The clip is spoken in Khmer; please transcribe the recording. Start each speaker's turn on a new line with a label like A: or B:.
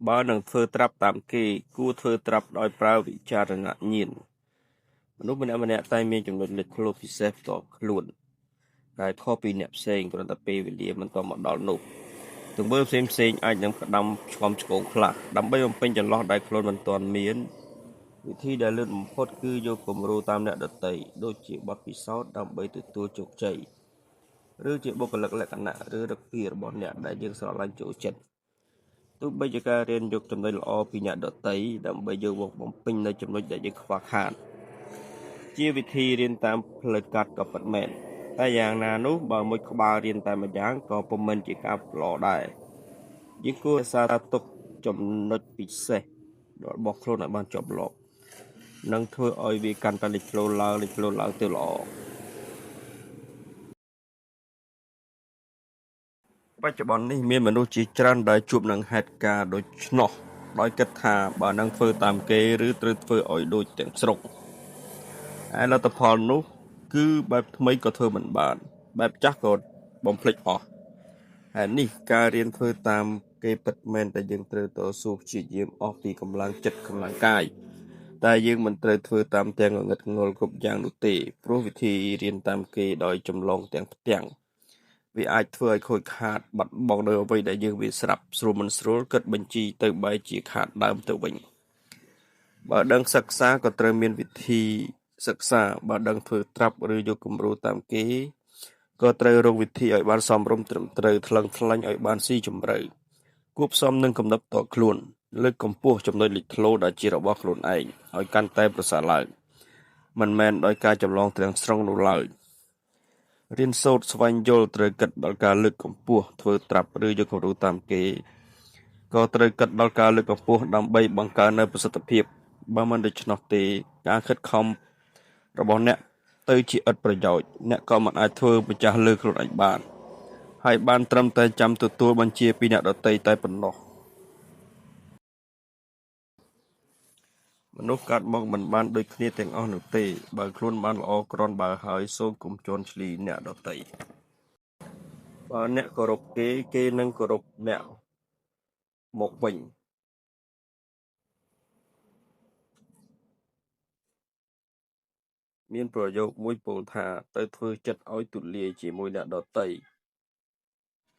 A: បើនឹងធ្វើត្រាប់តាមគេគួរធ្វើត្រាប់ដោយប្រើវិចារណញ្ញាណមនុស្សម្នាក់តែមានចំណុចលេចធ្លោពិសេសផ្ទាល់ខ្លួនដែលខុសពីអ្នកផ្សេងគ្រាន់តែពេលវេលាមិនទាន់មកដល់នោះទង្វើផ្សេងអាចនឹងផ្ដាំឆ្កំឆ្គងខ្លះដើម្បីបំពេញចន្លោះដែលខ្លួនមិនទាន់មានវិធីដែលលឿនបំផុតគឺយកគំរូតាមអ្នកដទៃដូចជាបទពិសោធន៍ដើម្បីទទួលជោគជ័យឬជាបុគ្គលិកលក្ខណៈឬឫកពារបស់អ្នកដែលយើងស្រឡាញ់ចូលចិត្តទោះបីជាការរៀនយកចំណុចល្អពីអ្នកដទៃដើម្បីយកមកបំពេញនៅចំណុចដែលយើងខ្វះខាតជាវិធីរៀនតាមផ្លូវកាត់ក៏ពិតមែនតែយ៉ាងណានោះបើមុខក្បាលរៀនតែម្យ៉ាងក៏ពុំមែនជាការល្អដែរយើងគួររក្សាទុកចំណុចពិសេសរបស់ខ្លួនឲ្យបានជាប់លាប់និងធ្វើឲ្យវាកាន់តែលេចធ្លោឡើងទៅល្អបច្ចុប្បន្ននេះមានមនុស្សជាច្រើនដែលជួបនឹងហេតុការណ៍ដូច្នោះដោយគិតថាបើនឹងធ្វើតាមគេឬត្រូវធ្វើឲ្យដូចទាំងស្រុងហើយលទ្ធផលនោះគឺបែបថ្មីក៏ធ្វើមិនបានបែបចាស់ក៏បំភ្លេចអស់ហើយនេះការរៀនធ្វើតាមគេពិតមែនតែយើងត្រូវតស៊ូព្យាយាមអស់ពីកម្លាំងចិត្តកម្លាំងកាយតែយើងមិនត្រូវធ្វើតាមទាំងងងឹតងល់គ្រប់យ៉ាងនោះទេព្រោះវិធីរៀនតាមគេដោយចម្លងទាំងផ្ទាំងវាអាចធ្វើឲ្យខូចខាតបាត់បង់នៅអ្វីដែលយើងវាស្រាប់ស្រួលមិនស្រួលគិតបញ្ជីទៅបែរជាខាតដើមទៅវិញបើដឹងសិក្សាក៏ត្រូវមានវិធីសិក្សាបើដឹងធ្វើត្រាប់ឬយកគំរូតាមគេក៏ត្រូវរកវិធីឲ្យបានសមរម្យត្រឹមត្រូវថ្លឹងថ្លែងឲ្យបានស៊ីជម្រៅគួបផ្សំនឹងគំនិតតខ្លួនលើកកម្ពស់ចំណុចលេចធ្លោដែលជារបស់ខ្លួនឯងឲ្យកាន់តែប្រសើរឡើងមិនមែនដោយការចម្លងទាំងស្រុងនោះឡើយរៀនសូត្រស្វែងយល់ត្រូវគិតដល់ការលើកកម្ពស់ធ្វើត្រាប់ឬយកគំរូតាមគេក៏ត្រូវគិតដល់ការលើកកម្ពស់ដើម្បីបង្កើននូវប្រសិទ្ធភាពបើមិនដូច្នោះទេការខិតខំរបស់អ្នកទៅជាឥតប្រយោជន៍អ្នកក៏មិនអាចធ្វើម្ចាស់លើខ្លួនឯងបានហើយបានត្រឹមតែចាំទទួលបញ្ជាពីអ្នកដទៃតែប៉ុណ្ណោះមនុស្សកើតមកមិនបានដូចគ្នាទាំងអស់នោះទេបើខ្លួនបានល្អគ្រាន់បើហើយសូមកុំជន់ឈ្លីអ្នកដទៃបើអ្នកគោរពគេគេនឹងគោរពអ្នកមកវិញមានប្រយោគមួយពោលថាទៅធ្វើចិត្តឲ្យទូលាយជាមួយអ្នកដទៃ